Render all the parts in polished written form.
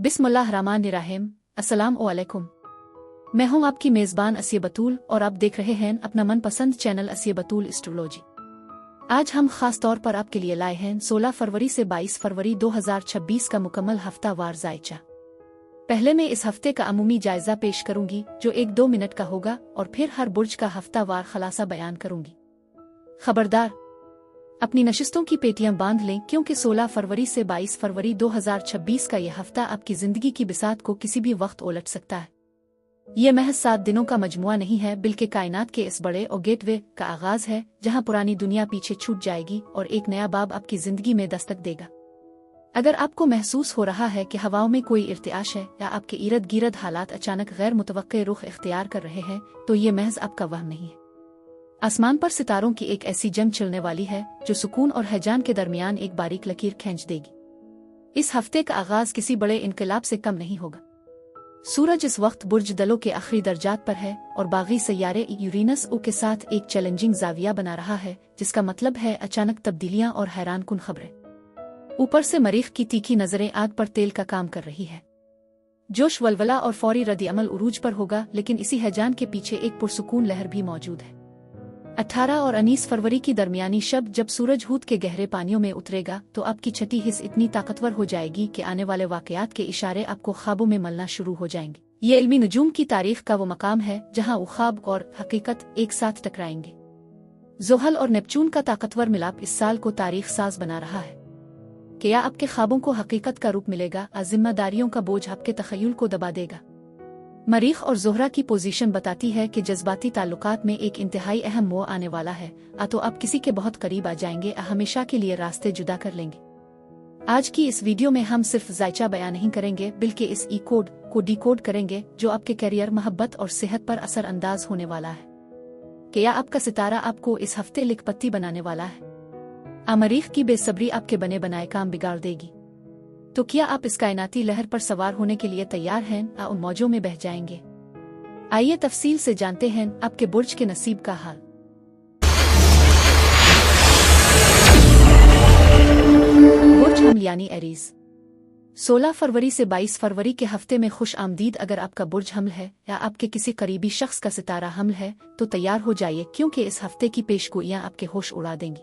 बिस्मिल्लाहिर्रहमानिर्रहीम। अस्सलाम वालेकुम। मैं हूं आपकी मेज़बान असिया बतूल और आप देख रहे हैं अपना मनपसंद चैनल असिया बतूल एस्ट्रोलॉजी। आज हम खास तौर पर आपके लिए लाए हैं 16 फरवरी से 22 फरवरी 2026 का मुकम्मल हफ्तावार जायचा। पहले मैं इस हफ्ते का अमूमी जायजा पेश करूंगी जो 1-2 मिनट का होगा और फिर हर बुर्ज का हफ्तावार खलासा बयान करूंगी। खबरदार, अपनी नशिस्तों की पेटियां बांध लें क्योंकि 16 फरवरी से 22 फरवरी 2026 का यह हफ्ता आपकी जिंदगी की बिसात को किसी भी वक्त उलट सकता है। ये महज 7 दिनों का मजमुआ नहीं है बल्कि कायनात के इस बड़े और गेटवे का आगाज है जहां पुरानी दुनिया पीछे छूट जाएगी और एक नया बाब आपकी जिंदगी में दस्तक देगा। अगर आपको महसूस हो रहा है कि हवाओं में कोई इर्तिआश है या आपके इर्द गिर्द हालात अचानक गैर मुतवक्के रुख इख्तियार कर रहे हैं तो ये महज आपका वहम नहीं है। आसमान पर सितारों की एक ऐसी जंग चलने वाली है जो सुकून और हैजान के दरमियान एक बारीक लकीर खींच देगी। इस हफ्ते का आगाज किसी बड़े इनकलाब से कम नहीं होगा। सूरज इस वक्त बुर्ज दलों के आखिरी दर्जात पर है और बागी सैयारे यूरेनस ओ के साथ एक चैलेंजिंग जाविया बना रहा है, जिसका मतलब है अचानक तब्दीलियां और हैरानकुन खबरें। ऊपर से मरीख की तीखी नजरें आग पर तेल का काम कर रही है। जोश वलवला और फौरी रद्द-ए-अमल उरूज पर होगा, लेकिन इसी हैजान के पीछे एक पुरसुकून लहर भी मौजूद है। 18 और 19 फरवरी की दरमियानी शब जब सूरज हूद के गहरे पानियों में उतरेगा तो आपकी छठी हिस्स इतनी ताकतवर हो जाएगी कि आने वाले वाकयात के इशारे आपको ख्वाबों में मलना शुरू हो जाएंगे। ये इल्मी नजूम की तारीख का वो मकाम है जहां वो ख्वाब और हकीकत एक साथ टकराएंगे। ज़ोहल और नेपचून का ताकतवर मिलाप इस साल को तारीख साज बना रहा है। क्या आपके ख्वाबों को हकीकत का रूप मिलेगा? जिम्मेदारियों का बोझ आपके तखय्युल को दबा देगा। मरीख और ज़ोहरा की पोजीशन बताती है कि जज्बाती ताल्लुकात में एक इंतहाई अहम मोड़ आने वाला है। तो आप किसी के बहुत करीब आ जाएंगे, हमेशा के लिए रास्ते जुदा कर लेंगे। आज की इस वीडियो में हम सिर्फ जायचा बयान नहीं करेंगे बल्कि इस ई कोड को डिकोड करेंगे जो आपके करियर, मोहब्बत और सेहत पर असर अंदाज होने वाला है। क्या आपका सितारा आपको इस हफ्ते लिखपत्ती बनाने वाला है? मरीख की बेसब्री आपके बने बनाए काम बिगाड़ देगी। तो क्या आप इस कायनाती लहर पर सवार होने के लिए तैयार हैं? उन मौजों में बह जाएंगे। आइए तफसील से जानते हैं आपके बुर्ज के नसीब का हाल। बुर्ज हमल यानी एरीज। 16 फरवरी से 22 फरवरी के हफ्ते में खुश आमदीद। अगर आपका बुर्ज हमल है या आपके किसी करीबी शख्स का सितारा हमल है तो तैयार हो जाइए क्योंकि इस हफ्ते की पेशगोइयां आपके होश उड़ा देंगी।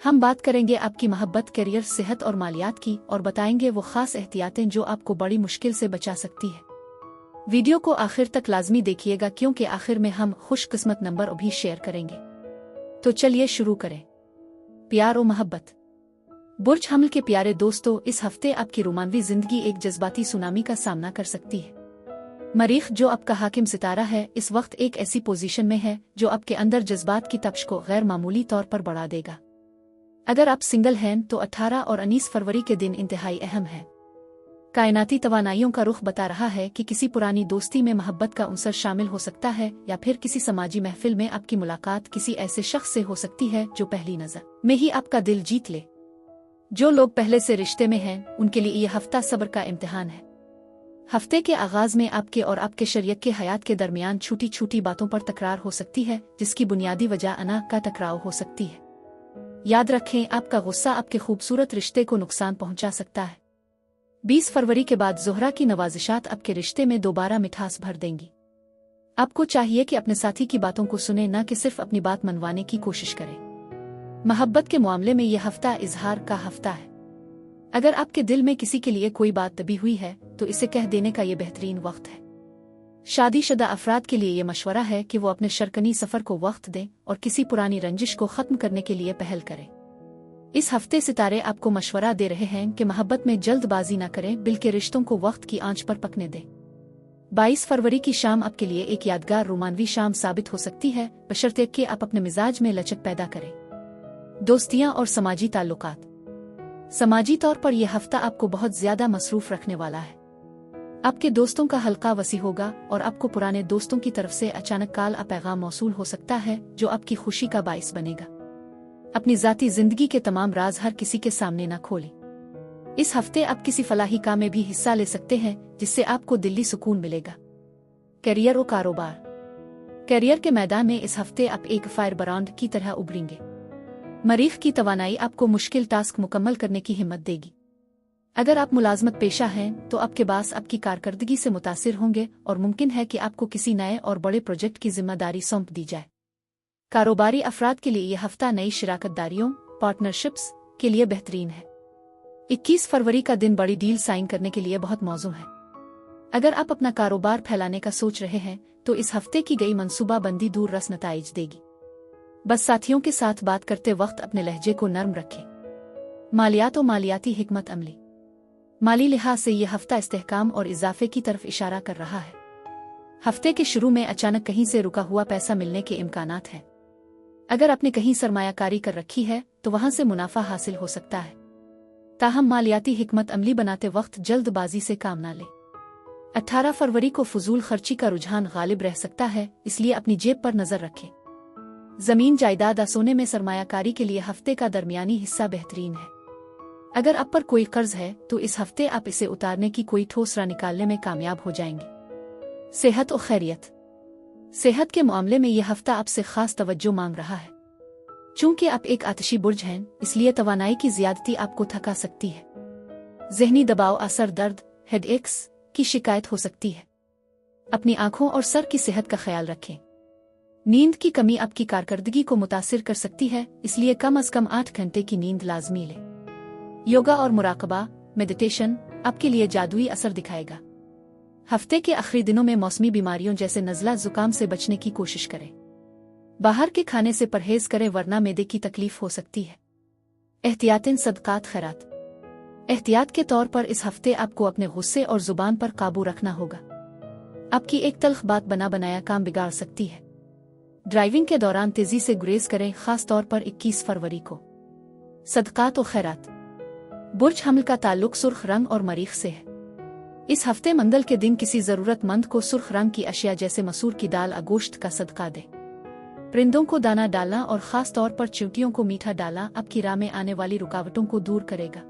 हम बात करेंगे आपकी मोहब्बत, करियर, सेहत और मालियात की और बताएंगे वो खास एहतियातें जो आपको बड़ी मुश्किल से बचा सकती है। वीडियो को आखिर तक लाजमी देखिएगा क्योंकि आखिर में हम खुशकिस्मत नंबर भी शेयर करेंगे। तो चलिए शुरू करें। प्यार और मोहब्बत। बुर्ज हमल के प्यारे दोस्तों, इस हफ्ते आपकी रोमानवी जिंदगी एक जज्बाती सुनामी का सामना कर सकती है। मरीख जो आपका हाकिम सितारा है इस वक्त एक ऐसी पोजीशन में है जो आपके अंदर जज्बात की तपश को गैर मामूली तौर पर बढ़ा देगा। अगर आप सिंगल हैं तो 18 और 19 फरवरी के दिन इंतहाई अहम है। कायनाती तवानाइयों का रुख बता रहा है कि किसी पुरानी दोस्ती में मोहब्बत का अंसर शामिल हो सकता है या फिर किसी समाजी महफिल में आपकी मुलाकात किसी ऐसे शख्स से हो सकती है जो पहली नजर में ही आपका दिल जीत ले। जो लोग पहले से रिश्ते में हैं उनके लिए यह हफ्ता सब्र का इम्तिहान है। हफ्ते के आगाज में आपके और आपके शरीयत के हयात के दरमियान छोटी छोटी बातों पर तकरार हो सकती है जिसकी बुनियादी वजह अना का टकराव हो सकती है। याद रखें, आपका गुस्सा आपके खूबसूरत रिश्ते को नुकसान पहुंचा सकता है। 20 फरवरी के बाद ज़ोहरा की नवाजिशात आपके रिश्ते में दोबारा मिठास भर देंगी। आपको चाहिए कि अपने साथी की बातों को सुने, न कि सिर्फ अपनी बात मनवाने की कोशिश करें। मोहब्बत के मामले में यह हफ्ता इजहार का हफ्ता है। अगर आपके दिल में किसी के लिए कोई बात दबी हुई है तो इसे कह देने का ये बेहतरीन वक्त है। शादीशुदा अफराद के लिए ये मशवरा है कि वो अपने शरकनी सफर को वक्त दें और किसी पुरानी रंजिश को खत्म करने के लिए पहल करें। इस हफ्ते सितारे आपको मशवरा दे रहे हैं कि मोहब्बत में जल्दबाजी न करें बल्कि रिश्तों को वक्त की आंच पर पकने दें। 22 फरवरी की शाम आपके लिए एक यादगार रोमानवी शाम साबित हो सकती है, बशर्ते कि आप अपने मिजाज में लचक पैदा करें। दोस्तियां और समाजी ताल्लुकात। समाजी तौर पर यह हफ्ता आपको बहुत ज्यादा मसरूफ रखने वाला है। आपके दोस्तों का हल्का वसी होगा और आपको पुराने दोस्तों की तरफ से अचानक काल पैगाम मौसूल हो सकता है जो आपकी खुशी का बाइस बनेगा। अपनी जाती जिंदगी के तमाम राज हर किसी के सामने न खोलें। इस हफ्ते आप किसी फलाही काम में भी हिस्सा ले सकते हैं जिससे आपको दिल्ली सुकून मिलेगा। करियर और कारोबार। करियर के मैदान में इस हफ्ते आप एक फायर ब्रांड की तरह उभरेंगे। मरीख की तवानाई आपको मुश्किल टास्क मुकम्मल करने की हिम्मत देगी। अगर आप मुलाजमत पेशा हैं तो आपके बास आपकी कारकर्दगी से मुतासिर होंगे और मुमकिन है कि आपको किसी नए और बड़े प्रोजेक्ट की जिम्मेदारी सौंप दी जाए। कारोबारी अफराद के लिए यह हफ्ता नई शिराकतदारियों पार्टनरशिप्स के लिए बेहतरीन है। 21 फरवरी का दिन बड़ी डील साइन करने के लिए बहुत मौजूद है। अगर आप अपना कारोबार फैलाने का सोच रहे हैं तो इस हफ्ते की गई मंसूबाबंदी दूर रस नताइज देगी। बस साथियों के साथ बात करते वक्त अपने लहजे को नर्म रखें। मालियात और मालियाती हिकमत अमली। माली लिहाज से यह हफ्ता इस्तेहकाम और इजाफे की तरफ इशारा कर रहा है। हफ्ते के शुरू में अचानक कहीं से रुका हुआ पैसा मिलने के इम्कानात हैं। अगर आपने कहीं सरमायाकारी कर रखी है तो वहां से मुनाफा हासिल हो सकता है। ताहम मालियाती हिकमत अमली बनाते वक्त जल्दबाजी से काम ना ले। 18 फरवरी को फजूल खर्ची का रुझान गालिब रह सकता है, इसलिए अपनी जेब पर नजर रखें। जमीन जायदाद या सोने में सरमायाकारी के लिए हफ्ते का दरमियानी हिस्सा बेहतरीन है। अगर आप पर कोई कर्ज है तो इस हफ्ते आप इसे उतारने की कोई ठोस राह निकालने में कामयाब हो जाएंगे। सेहत और खैरियत। सेहत के मामले में यह हफ्ता आपसे खास तवज्जो मांग रहा है। चूंकि आप एक आतिशी बुर्ज हैं, इसलिए तवानाई की ज्यादती आपको थका सकती है। जहनी दबाव, असर दर्द, हेडेक्स की शिकायत हो सकती है। अपनी आंखों और सर की सेहत का ख्याल रखें। नींद की कमी आपकी कारकर्दगी को मुतासिर कर सकती है, इसलिए कम से कम 8 घंटे की नींद लाजमी लें। योगा और मुराकबा मेडिटेशन आपके लिए जादुई असर दिखाएगा। हफ्ते के आखिरी दिनों में मौसमी बीमारियों जैसे नज़ला जुकाम से बचने की कोशिश करें। बाहर के खाने से परहेज करें वरना मैदे की तकलीफ हो सकती है। एहतियातन सदकात खैरात। एहतियात के तौर पर इस हफ्ते आपको अपने गुस्से और जुबान पर काबू रखना होगा। आपकी एक तल्ख बात बना बनाया काम बिगाड़ सकती है। ड्राइविंग के दौरान तेजी से गुरेज करें, खास तौर पर 21 फरवरी को। सदकात और खैरात। बुर्ज हमल का ताल्लुक सुर्ख रंग और मरीख से है। इस हफ्ते मंगल के दिन किसी जरूरतमंद को सुर्ख रंग की अशिया जैसे मसूर की दाल या गोश्त का सदका दे। परिंदों को दाना डालना और खास तौर पर चींटियों को मीठा डालना आपकी राह में आने वाली रुकावटों को दूर करेगा।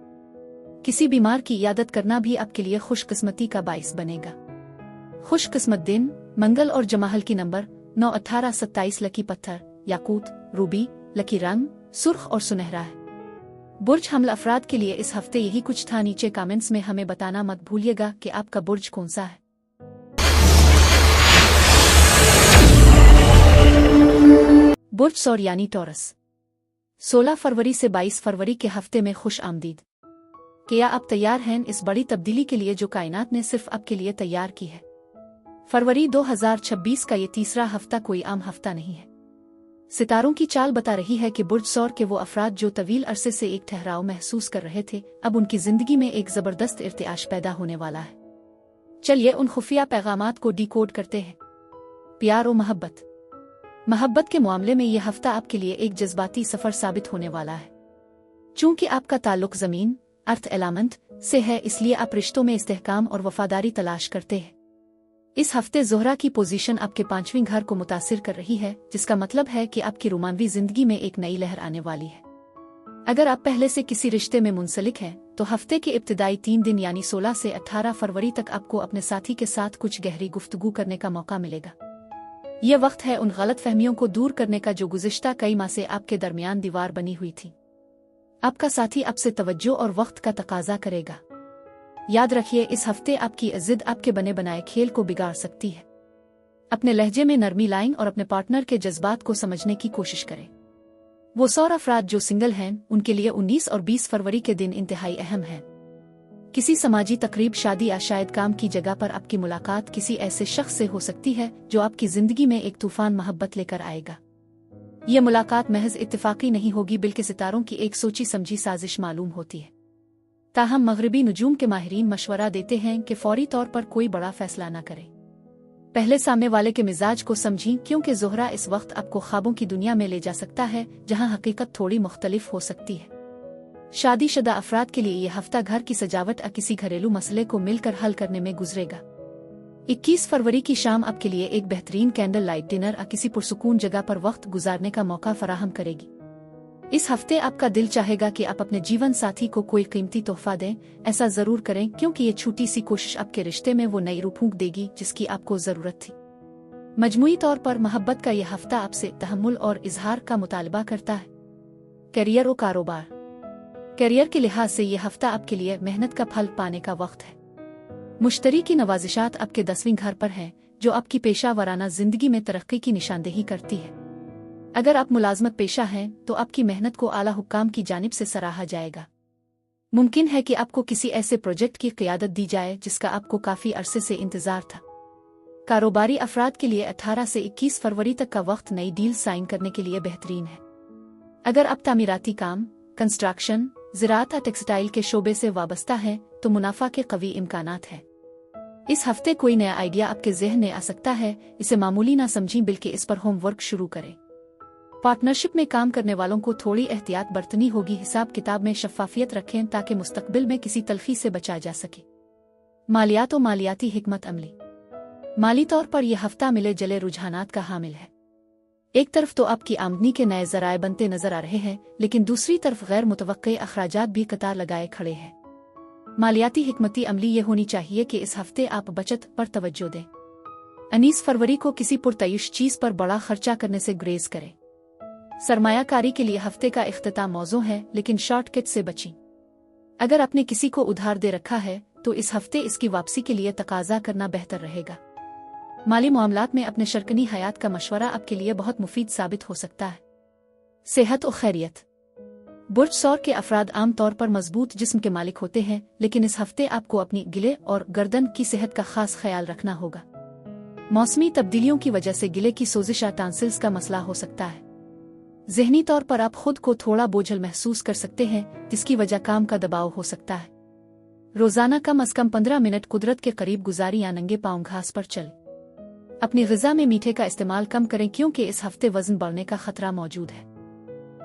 किसी बीमार की इयादत करना भी आपके लिए खुशकिस्मती का बाइस बनेगा। खुशकिस्मत दिन मंगल और जमाहल की नंबर 9, 18, 27 लकी पत्थर याकूत, रूबी, लकी रंग सुर्ख और सुनहरा है। बुर्ज हमल अफराद के लिए इस हफ्ते यही कुछ था। नीचे कमेंट्स में हमें बताना मत भूलिएगा कि आपका बुर्ज कौन सा है। बुर्ज सौर यानी टॉरस। 16 फरवरी से 22 फरवरी के हफ्ते में खुश आमदीद। क्या आप तैयार हैं इस बड़ी तब्दीली के लिए जो कायनात ने सिर्फ आपके लिए तैयार की है। फरवरी 2026 का ये तीसरा हफ्ता कोई आम हफ्ता नहीं है। सितारों की चाल बता रही है कि बुर्ज सौर के वो अफराद जो तवील अरसे से एक ठहराव महसूस कर रहे थे, अब उनकी जिंदगी में एक जबरदस्त इर्तिआश पैदा होने वाला है। चलिए उन खुफिया पैगामात को डिकोड करते हैं। प्यार और मोहब्बत। मोहब्बत के मामले में यह हफ्ता आपके लिए एक जज्बाती सफर साबित होने वाला है। चूंकि आपका ताल्लुक जमीन अर्थ एलामेंट से है, इसलिए आप रिश्तों में इस्तेहकाम और वफादारी तलाश करते हैं। इस हफ्ते ज़ोहरा की पोजीशन आपके 5वें घर को मुतासिर कर रही है, जिसका मतलब है कि आपकी रोमानवी जिंदगी में एक नई लहर आने वाली है। अगर आप पहले से किसी रिश्ते में मुंसलिक हैं तो हफ्ते के इब्तिदाई 3 दिन यानी 16 से 18 फरवरी तक आपको अपने साथी के साथ कुछ गहरी गुफ्तगू करने का मौका मिलेगा। यह वक्त है उन गलतफहमियों को दूर करने का जो गुज़िश्ता कई माह से आपके दरमियान दीवार बनी हुई थी। आपका साथी आपसे तवज्जो और वक्त का तकाजा करेगा। याद रखिए, इस हफ्ते आपकी जिद आपके बने बनाए खेल को बिगाड़ सकती है। अपने लहजे में नरमी लाएं और अपने पार्टनर के जज्बात को समझने की कोशिश करें। वो सौर अफराद जो सिंगल हैं, उनके लिए 19 और 20 फरवरी के दिन इंतहाई अहम हैं। किसी समाजी तकरीब, शादी या शायद काम की जगह पर आपकी मुलाकात किसी ऐसे शख्स से हो सकती है जो आपकी जिंदगी में एक तूफान मोहब्बत लेकर आएगा। यह मुलाकात महज इत्तेफाकी नहीं होगी बल्कि सितारों की एक सोची समझी साजिश मालूम होती है। ताहम मगरबी नुजूम के माहिरीन मशवरा देते हैं कि फौरी तौर पर कोई बड़ा फैसला न करें। पहले सामने वाले के मिजाज को समझें, क्योंकि ज़ोहरा इस वक्त आपको ख्वाबों की दुनिया में ले जा सकता है जहां हकीकत थोड़ी मुख्तलिफ हो सकती है। शादीशुदा अफराद के लिए यह हफ्ता घर की सजावट या किसी घरेलू मसले को मिलकर हल करने में गुजरेगा। 21 फरवरी की शाम आपके लिए एक बेहतरीन कैंडल लाइट डिनर या किसी पुरसुकून जगह पर वक्त गुजारने का मौका फराहम करेगी। इस हफ्ते आपका दिल चाहेगा कि आप अपने जीवन साथी को कोई कीमती तोहफा दें। ऐसा जरूर करें, क्योंकि ये छोटी सी कोशिश आपके रिश्ते में वो नई रूह फूंक देगी जिसकी आपको जरूरत थी। मजमूई तौर पर मोहब्बत का यह हफ्ता आपसे तहम्मुल और इजहार का मुतालबा करता है। करियर और कारोबार। करियर के लिहाज से ये हफ्ता आपके लिए मेहनत का फल पाने का वक्त है। मुश्तरी की नवाजिशात आपके 10वें घर पर हैं, जो आपकी पेशा वराना जिंदगी में तरक्की की निशानदेही करती है। अगर आप मुलाजमत पेशा हैं तो आपकी मेहनत को आला हुक्काम की जानिब से सराहा जाएगा। मुमकिन है कि आपको किसी ऐसे प्रोजेक्ट की क़ियादत दी जाए जिसका आपको काफ़ी अरसे से इंतज़ार था। कारोबारी अफराद के लिए 18 से 21 फरवरी तक का वक्त नई डील साइन करने के लिए बेहतरीन है। अगर आप तामीराती काम, कंस्ट्रक्शन, ज़राअत या टेक्सटाइल के शोबे से वाबस्ता हैं तो मुनाफा के कवी इम्कानात हैं। इस हफ्ते कोई नया आइडिया आपके ज़हन में आ सकता है, इसे मामूली ना समझें बल्कि इस पर होमवर्क शुरू करें। पार्टनरशिप में काम करने वालों को थोड़ी एहतियात बरतनी होगी। हिसाब किताब में शफ़ाफियत रखें ताकि मुस्तकबिल में किसी तलखी से बचा जा सके। मालियात और मालियाती हिकमत अमली। माली तौर पर यह हफ्ता मिले जले रुझानात का हामिल है। एक तरफ तो आपकी आमदनी के नए ज़राए बनते नजर आ रहे हैं, लेकिन दूसरी तरफ गैर मुतवक्के अखराजात भी कतार लगाए खड़े हैं। मालियाती हिकमती अमली ये होनी चाहिए कि इस हफ्ते आप बचत पर तवज्जो दें। 19 फरवरी को किसी पुरतयुश चीज़ पर बड़ा खर्चा करने से गुरेज करें। सरमायाकारी के लिए हफ्ते का इख्तिताम मौजू है, लेकिन शॉर्टकट से बचें। अगर आपने किसी को उधार दे रखा है तो इस हफ्ते इसकी वापसी के लिए तकाजा करना बेहतर रहेगा। माली मामलात में अपने शरकनी हयात का मशवरा आपके लिए बहुत मुफीद साबित हो सकता है। सेहत और खैरियत। बुर्ज सौर के अफराद आम तौर पर मजबूत जिस्म के मालिक होते हैं, लेकिन इस हफ्ते आपको अपनी गिले और गर्दन की सेहत का खास ख्याल रखना होगा। मौसमी तब्दीलियों की वजह से गिले की सोजिश या टांसिल्स का मसला हो सकता है। ज़हनी तौर पर आप खुद को थोड़ा बोझल महसूस कर सकते हैं, जिसकी वजह काम का दबाव हो सकता है। रोजाना कम अज कम 15 मिनट कुदरत के करीब गुजारी या नंगे पांव घास पर चलें। अपनी ग़िज़ा में मीठे का इस्तेमाल कम करें क्योंकि इस हफ्ते वज़न बढ़ने का खतरा मौजूद है।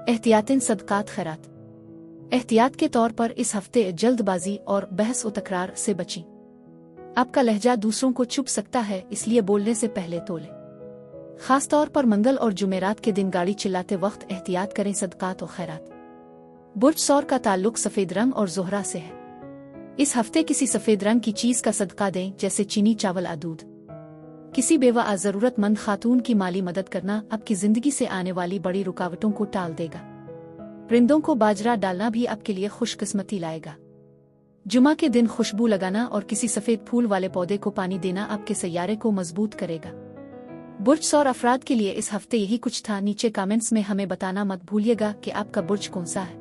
एहतियातन सदकात खैरात। एहतियात के तौर पर इस हफ्ते जल्दबाजी और बहस व तकरार से बचें। आपका लहजा दूसरों को चुभ सकता है, इसलिए बोलने से पहले तोलें। खास तौर पर मंगल और जुमेरात के दिन गाड़ी चिल्लाते वक्त एहतियात करें। सदकात और खैरात। बुर्ज सौर का ताल्लुक सफ़ेद रंग और ज़ोहरा से है। इस हफ्ते किसी सफ़ेद रंग की चीज़ का सदका दें, जैसे चीनी, चावल या दूध। किसी बेवा ज़रूरतमंद खातून की माली मदद करना आपकी ज़िंदगी से आने वाली बड़ी रुकावटों को टाल देगा। परिंदों को बाजरा डालना भी आपके लिए खुशकिस्मती लाएगा। जुमा के दिन खुशबू लगाना और किसी सफ़ेद फूल वाले पौधे को पानी देना आपके सैयारे को मजबूत करेगा। बुर्ज सौर अफराद के लिए इस हफ्ते यही कुछ था। नीचे कमेंट्स में हमें बताना मत भूलिएगा कि आपका बुर्ज कौन सा है।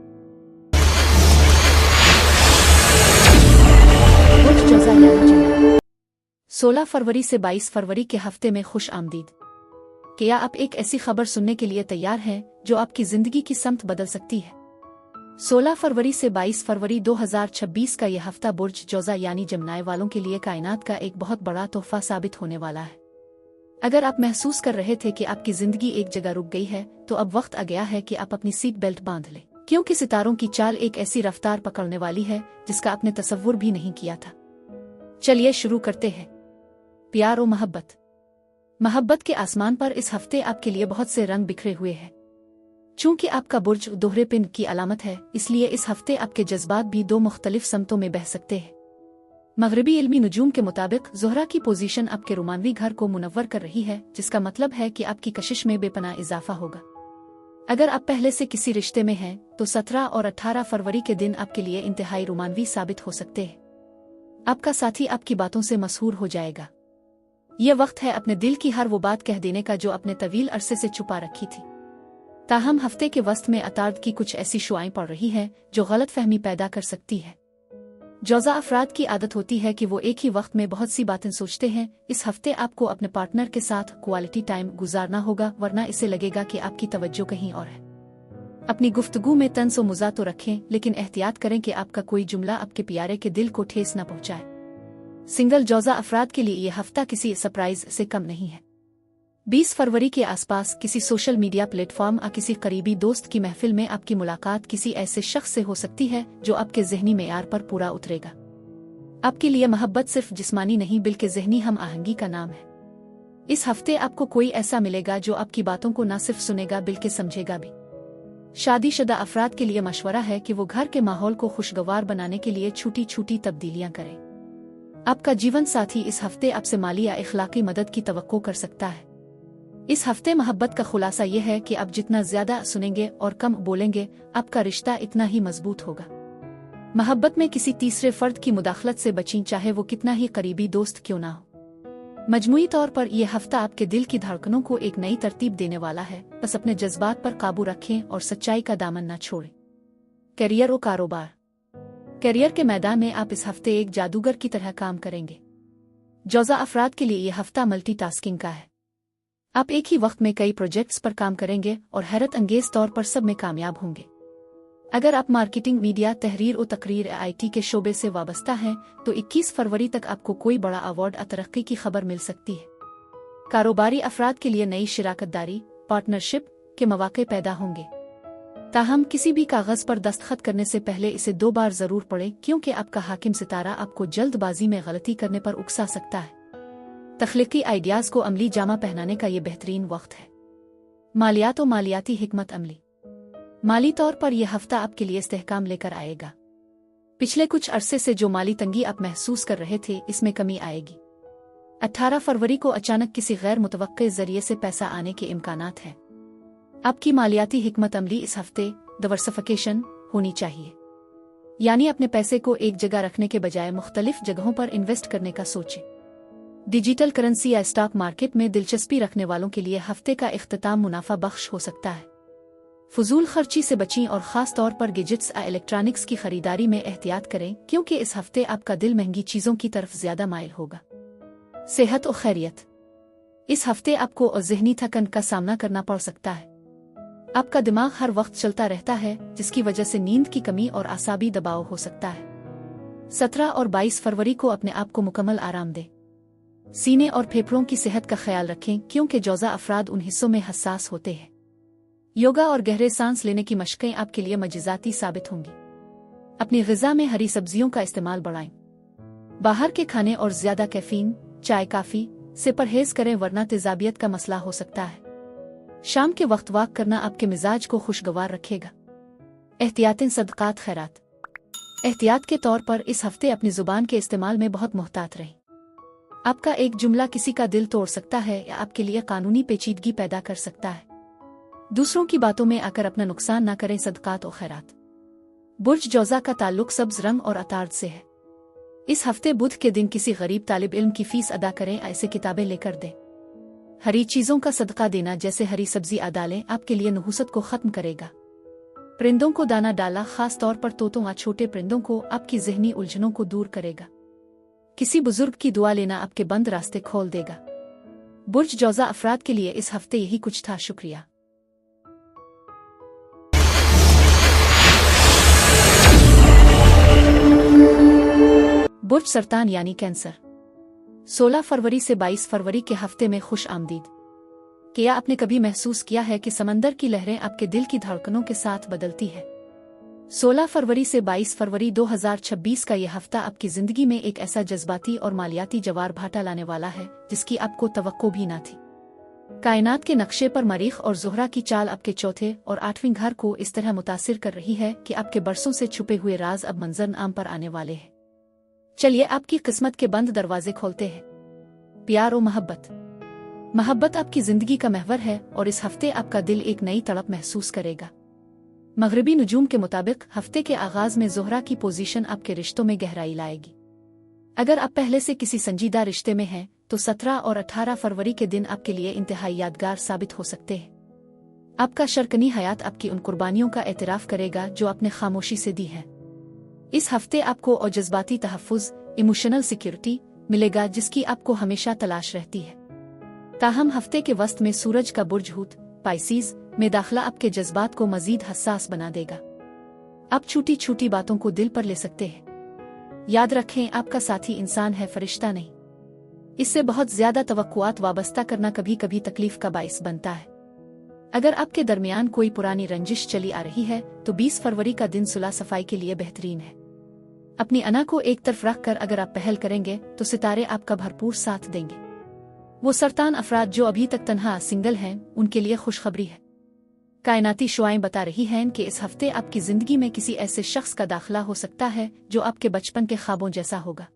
बुर्ज जौज़ा यानी जंगल। 16 फरवरी से 22 फरवरी के हफ्ते में खुश आमदीद। क्या आप एक ऐसी खबर सुनने के लिए तैयार हैं जो आपकी जिंदगी की समत बदल सकती है? 16 फरवरी से 22 फरवरी 2026 का यह हफ्ता बुर्ज जौज़ा यानी जमनाए वालों के लिए कायनात का एक बहुत बड़ा तोहफा साबित होने वाला है। अगर आप महसूस कर रहे थे कि आपकी जिंदगी एक जगह रुक गई है, तो अब वक्त आ गया है कि आप अपनी सीट बेल्ट बांध लें, क्योंकि सितारों की चाल एक ऐसी रफ्तार पकड़ने वाली है जिसका आपने तसव्वुर भी नहीं किया था। चलिए शुरू करते हैं। प्यार और मोहब्बत। मोहब्बत के आसमान पर इस हफ्ते आपके लिए बहुत से रंग बिखरे हुए हैं। चूंकि आपका बुर्ज दोहरे पिन की अलामत है, इसलिए इस हफ्ते आपके जज्बात भी दो मुख्तलिफ समतों में बह सकते हैं। मगरबी इल्मी नुजूम के मुताबिक ज़ोहरा की पोजीशन आपके रोमानवी घर को मुनव्वर कर रही है, जिसका मतलब है कि आपकी कशिश में बेपनाह इजाफा होगा। अगर आप पहले से किसी रिश्ते में हैं, तो 17 और 18 फरवरी के दिन आपके लिए इंतहाई रोमानवी साबित हो सकते हैं। आपका साथी आपकी बातों से मशहूर हो जाएगा। यह वक्त है अपने दिल की हर वो बात कह देने का जो आपने तवील अरसे से छुपा रखी थी। ताहम हफ्ते के वस्त में अतार्द की कुछ ऐसी शुआएं पड़ रही हैं जो गलत फहमी पैदा कर सकती है। जौज़ा अफराद की आदत होती है कि वो एक ही वक्त में बहुत सी बातें सोचते हैं। इस हफ्ते आपको अपने पार्टनर के साथ क्वालिटी टाइम गुजारना होगा, वरना इसे लगेगा कि आपकी तवज्जो कहीं और है। अपनी गुफ्तगू में तंज़ व मुज़ा तो रखें, लेकिन एहतियात करें कि आपका कोई जुमला आपके प्यारे के दिल को ठेस न पहुंचाए। सिंगल जौज़ा अफराद के लिए यह हफ्ता किसी सरप्राइज से कम नहीं है। 20 फरवरी के आसपास किसी सोशल मीडिया प्लेटफॉर्म या किसी करीबी दोस्त की महफिल में आपकी मुलाकात किसी ऐसे शख्स से हो सकती है जो आपके ज़हनी मेयार पर पूरा उतरेगा। आपके लिए मोहब्बत सिर्फ जिस्मानी नहीं बल्कि ज़हनी हम आहंगी का नाम है। इस हफ्ते आपको कोई ऐसा मिलेगा जो आपकी बातों को न सिर्फ सुनेगा बल्कि समझेगा भी। शादीशुदा अफराद के लिए मशवरा है कि वो घर के माहौल को खुशगवार बनाने के लिए छोटी छोटी तब्दीलियां करें। आपका जीवन साथी इस हफ्ते आपसे माली या इखलाकी मदद की तवक्को कर सकता है। इस हफ्ते मोहब्बत का खुलासा यह है कि आप जितना ज्यादा सुनेंगे और कम बोलेंगे, आपका रिश्ता इतना ही मजबूत होगा। मोहब्बत में किसी तीसरे फर्द की मुदाखलत से बचें, चाहे वो कितना ही करीबी दोस्त क्यों ना हो। मजमूई तौर पर यह हफ्ता आपके दिल की धड़कनों को एक नई तरतीब देने वाला है। बस अपने जज्बात पर काबू रखें और सच्चाई का दामन न छोड़ें। करियर और कारोबार। करियर के मैदान में आप इस हफ्ते एक जादूगर की तरह काम करेंगे। जौजा अफराद के लिए यह हफ्ता मल्टीटास्किंग का है। आप एक ही वक्त में कई प्रोजेक्ट्स पर काम करेंगे और हैरत अंगेज तौर पर सब में कामयाब होंगे। अगर आप मार्केटिंग, मीडिया, तहरीर और तकरीर IT के शोबे से वाबस्ता हैं तो 21 फरवरी तक आपको कोई बड़ा अवार्ड या तरक्की की खबर मिल सकती है। कारोबारी अफराद के लिए नई शिराकतदारी, पार्टनरशिप के मौके पैदा होंगे। ताहम किसी भी कागज पर दस्तखत करने से पहले इसे 2 बार जरूर पढ़ें, क्योंकि आपका हाकिम सितारा आपको जल्दबाजी में गलती करने पर उकसा सकता है। तख्लीकी आइडियाज को अमली जामा पहनाने का ये बेहतरीन वक्त है। मालियात और मालियाती हिकमत अमली। माली तौर पर यह हफ्ता आपके लिए इस्तेहकाम लेकर आएगा। पिछले कुछ अरसे से जो माली तंगी आप महसूस कर रहे थे, इसमें कमी आएगी। 18 फरवरी को अचानक किसी गैर मुतवक्के जरिए से पैसा आने के इम्कानात हैं। आपकी मालियाती हिकमत अमली इस हफ्ते डाइवर्सिफिकेशन होनी चाहिए, यानी अपने पैसे को एक जगह रखने के बजाय मुख्तलिफ जगहों पर इन्वेस्ट करने का सोचें। डिजिटल करेंसी या स्टॉक मार्केट में दिलचस्पी रखने वालों के लिए हफ्ते का इख्तिताम मुनाफा बख्श हो सकता है। फजूल खर्ची से बचें और ख़ास तौर पर गैजेट्स या इलेक्ट्रॉनिक्स की खरीदारी में एहतियात करें, क्योंकि इस हफ्ते आपका दिल महंगी चीज़ों की तरफ ज्यादा माइल होगा। सेहत और खैरियत। इस हफ्ते आपको ज़हनी थकन का सामना करना पड़ सकता है। आपका दिमाग हर वक्त चलता रहता है, जिसकी वजह से नींद की कमी और आसाबी दबाव हो सकता है। 17 और 22 फरवरी को अपने आप को मुकम्मल आराम दें। सीने और फेफड़ों की सेहत का ख्याल रखें, क्योंकि जौजा अफराद उन हिस्सों में हसास होते हैं। योगा और गहरे सांस लेने की मशकें आपके लिए मज़ीदाती साबित होंगी। अपनी ग़िज़ा में हरी सब्जियों का इस्तेमाल बढ़ाएं। बाहर के खाने और ज़्यादा कैफीन, चाय, काफ़ी से परहेज करें, वरना तेज़ाबियत का मसला हो सकता है। शाम के वक्त वॉक करना आपके मिजाज को खुशगवार रखेगा। एहतियातन सदकात खैरात। एहतियात के तौर पर इस हफ्ते अपनी ज़ुबान के इस्तेमाल में बहुत मुहतात रहें। आपका एक जुमला किसी का दिल तोड़ सकता है या आपके लिए कानूनी पेचीदगी पैदा कर सकता है। दूसरों की बातों में आकर अपना नुकसान न करें। सदकात और खैरात। बुर्ज जौजा का ताल्लुक सब्ज रंग और अतार्द से है। इस हफ्ते बुध के दिन किसी गरीब तालिब इल्म की फीस अदा करें, ऐसे किताबें लेकर दें। हरी चीजों का सदका देना, जैसे हरी सब्जी अदा लें, आपके लिए नहुसत को खत्म करेगा। परिंदों को दाना डाला, खास तौर पर तोतों व छोटे परिंदों को, आपकी जहनी उलझनों को दूर करेगा। किसी बुजुर्ग की दुआ लेना आपके बंद रास्ते खोल देगा। बुर्ज जौजा अफराद के लिए इस हफ्ते यही कुछ था। शुक्रिया। बुर्ज सरतान यानी कैंसर। 16 फरवरी से 22 फरवरी के हफ्ते में खुश आमदीद। क्या आपने कभी महसूस किया है कि समंदर की लहरें आपके दिल की धड़कनों के साथ बदलती है? 16 फरवरी से 22 फरवरी 2026 का यह हफ्ता आपकी जिंदगी में एक ऐसा जज्बाती और मालियाती जवार भाटा लाने वाला है जिसकी आपको तवक्को भी ना थी। कायनात के नक्शे पर मरीख और ज़ुहरा की चाल आपके चौथे और 8वें घर को इस तरह मुतासिर कर रही है कि आपके बरसों से छुपे हुए राज अब मंजर आम पर आने वाले हैं। चलिए आपकी किस्मत के बंद दरवाजे खोलते हैं। प्यार और मोहब्बत। मोहब्बत आपकी जिंदगी का महवर है और इस हफ्ते आपका दिल एक नई तड़प महसूस करेगा। मगरिबी नुजूम के मुताबिक हफ्ते के आगाज में ज़ुहरा की पोजीशन आपके रिश्तों में गहराई लाएगी। अगर आप पहले से किसी संजीदा रिश्ते में हैं तो 17 और 18 फरवरी के दिन आपके लिए इंतहाई यादगार साबित हो सकते हैं। आपका शरकनी हयात आपकी उन कुर्बानियों का एतराफ़ करेगा जो आपने खामोशी से दी है। इस हफ्ते आपको और जज्बाती तहफ़्फ़ुज़, इमोशनल सिक्योरिटी मिलेगा जिसकी आपको हमेशा तलाश रहती है। ताहम हफ्ते के वस्त में सूरज का बुर्ज हूत पाइसीज में दाखिला आपके जज्बात को मजीद हसास बना देगा। आप छोटी छोटी बातों को दिल पर ले सकते हैं। याद रखें, आपका साथी इंसान है, फरिश्ता नहीं। इससे बहुत ज्यादा तवक्कुआत वाबस्ता करना कभी कभी तकलीफ का बाइस बनता है। अगर आपके दरमियान कोई पुरानी रंजिश चली आ रही है तो 20 फरवरी का दिन सुलह सफाई के लिए बेहतरीन है। अपनी अना को एक तरफ रख कर अगर आप पहल करेंगे तो सितारे आपका भरपूर साथ देंगे। वो सरतान अफराद जो अभी तक तन्हा सिंगल हैं, उनके लिए खुशखबरी है। कायनाती शुआएं बता रही हैं कि इस हफ्ते आपकी जिंदगी में किसी ऐसे शख्स का दाखिला हो सकता है जो आपके बचपन के ख्वाबों जैसा होगा।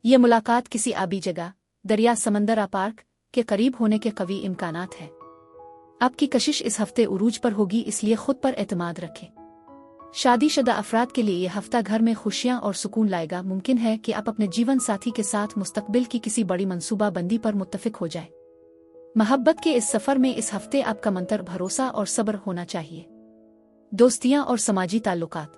ये मुलाकात किसी आबी जगह, दरिया, समंदर या पार्क के करीब होने के कवी इम्कानात है। आपकी कशिश इस हफ्ते उरूज पर होगी, इसलिए खुद पर एतमाद रखें। शादीशुदा अफराद के लिए यह हफ्ता घर में खुशियां और सुकून लाएगा। मुमकिन है कि आप अपने जीवन साथी के साथ मुस्तकबिल की किसी बड़ी मंसूबाबंदी पर मुत्तफिक हो जाए। मोहब्बत के इस सफर में इस हफ्ते आपका मंत्र भरोसा और सब्र होना चाहिए। दोस्तियां और समाजी ताल्लुकात,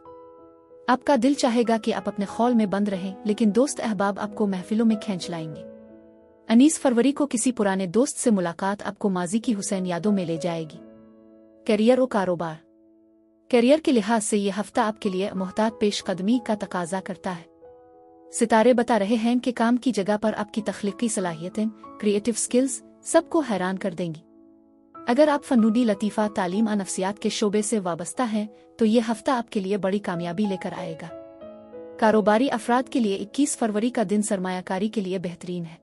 आपका दिल चाहेगा कि आप अपने खौल में बंद रहें, लेकिन दोस्त अहबाब आपको महफिलों में खींच लाएंगे। 19 फरवरी को किसी पुराने दोस्त से मुलाकात आपको माजी की हुसैन यादों में ले जाएगी। करियर और कारोबार, करियर के लिहाज से यह हफ्ता आपके लिए मुहतात पेशकदमी का तकाजा करता है। सितारे बता रहे हैं कि काम की जगह पर आपकी तख्लीकी सलाहियतें, क्रिएटिव स्किल्स सबको हैरान कर देंगी। अगर आप फनूनी लतीफ़ा, तालीम और नफ्सियात के शोबे से वाबस्ता हैं तो यह हफ्ता आपके लिए बड़ी कामयाबी लेकर आएगा। कारोबारी अफराद के लिए 21 फरवरी का दिन सरमायाकारी के लिए बेहतरीन है।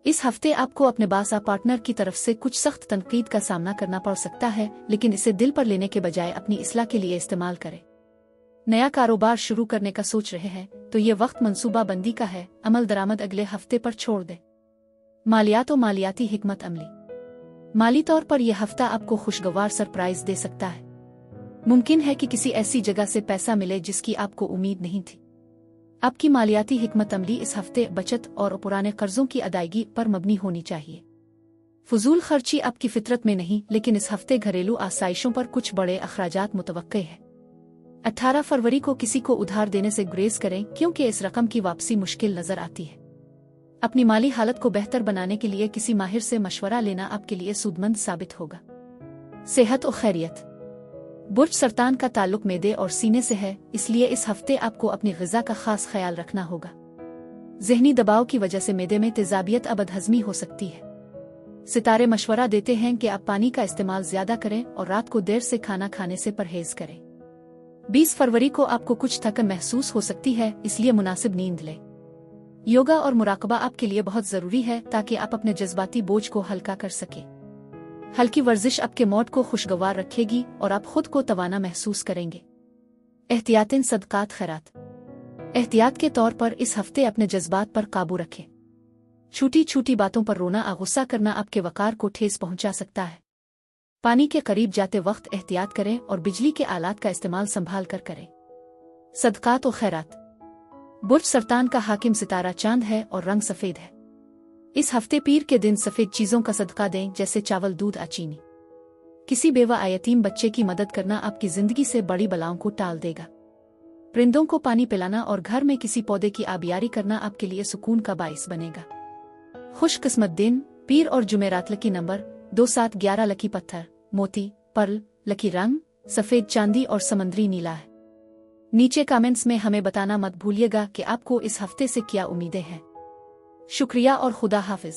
इस हफ्ते आपको अपने बासा पार्टनर की तरफ से कुछ सख्त तनकीद का सामना करना पड़ सकता है, लेकिन इसे दिल पर लेने के बजाय अपनी इस्लाह के लिए इस्तेमाल करें। नया कारोबार शुरू करने का सोच रहे हैं तो ये वक्त मंसूबाबंदी का है। अमल दरामद अगले हफ्ते पर छोड़ दें। मालियात और मालियाती हिकमत अमली, माली तौर पर यह हफ्ता आपको खुशगवार सरप्राइज दे सकता है। मुमकिन है कि किसी ऐसी जगह से पैसा मिले जिसकी आपको उम्मीद नहीं थी। आपकी मालियाती हिकमत अमली इस हफ्ते बचत और पुराने कर्जों की अदायगी पर मबनी होनी चाहिए। फजूल खर्ची आपकी फितरत में नहीं, लेकिन इस हफ्ते घरेलू आसाइशों पर कुछ बड़े अखराजात मुतवक्के हैं। 18 फरवरी को किसी को उधार देने से गुरेज करें, क्योंकि इस रकम की वापसी मुश्किल नजर आती है। अपनी माली हालत को बेहतर बनाने के लिए किसी माहिर से मशवरा लेना आपके लिए सूदमंद साबित होगा। सेहत और खैरियत, बुर्ज सरतान का ताल्लुक मैदे और सीने से है, इसलिए इस हफ्ते आपको अपनी ग़िज़ा का खास ख्याल रखना होगा। ज़हनी दबाव की वजह से मैदे में तेज़ाबियत और बदहज़मी हो सकती है। सितारे मशवरा देते हैं कि आप पानी का इस्तेमाल ज़्यादा करें और रात को देर से खाना खाने से परहेज़ करें। 20 फरवरी को आपको कुछ थकन महसूस हो सकती है, इसलिए मुनासिब नींद लें। योगा और मुराकबा आपके लिए बहुत ज़रूरी है ताकि आप अपने जज्बाती बोझ को हल्का कर सकें। हल्की वर्जिश आपके मूड को खुशगवार रखेगी और आप खुद को तवाना महसूस करेंगे। एहतियातन सदकात खैरात, एहतियात के तौर पर इस हफ्ते अपने जज्बात पर काबू रखें। छोटी छोटी बातों पर रोना और गुस्सा करना आपके वकार को ठेस पहुंचा सकता है। पानी के करीब जाते वक्त एहतियात करें और बिजली के आलात का इस्तेमाल संभाल कर करें। सदकात और खैरात, बुर्ज सरतान का हाकिम सितारा चांद है और रंग सफ़ेद है। इस हफ्ते पीर के दिन सफ़ेद चीज़ों का सदका दें, जैसे चावल, दूध और चीनी। किसी बेवा या यतीम बच्चे की मदद करना आपकी ज़िंदगी से बड़ी बलाओं को टाल देगा। परिंदों को पानी पिलाना और घर में किसी पौधे की आबियारी करना आपके लिए सुकून का बाइस बनेगा। खुशकिस्मत दिन पीर और जुमेरात, लकी नंबर 2, 7, 11, लकी पत्थर मोती, पर्ल, लकी रंग सफ़ेद, चांदी और समंदरी नीला है। नीचे कमेंट्स में हमें बताना मत भूलिएगा कि आपको इस हफ्ते से क्या उम्मीदें हैं। शुक्रिया और खुदा हाफिज।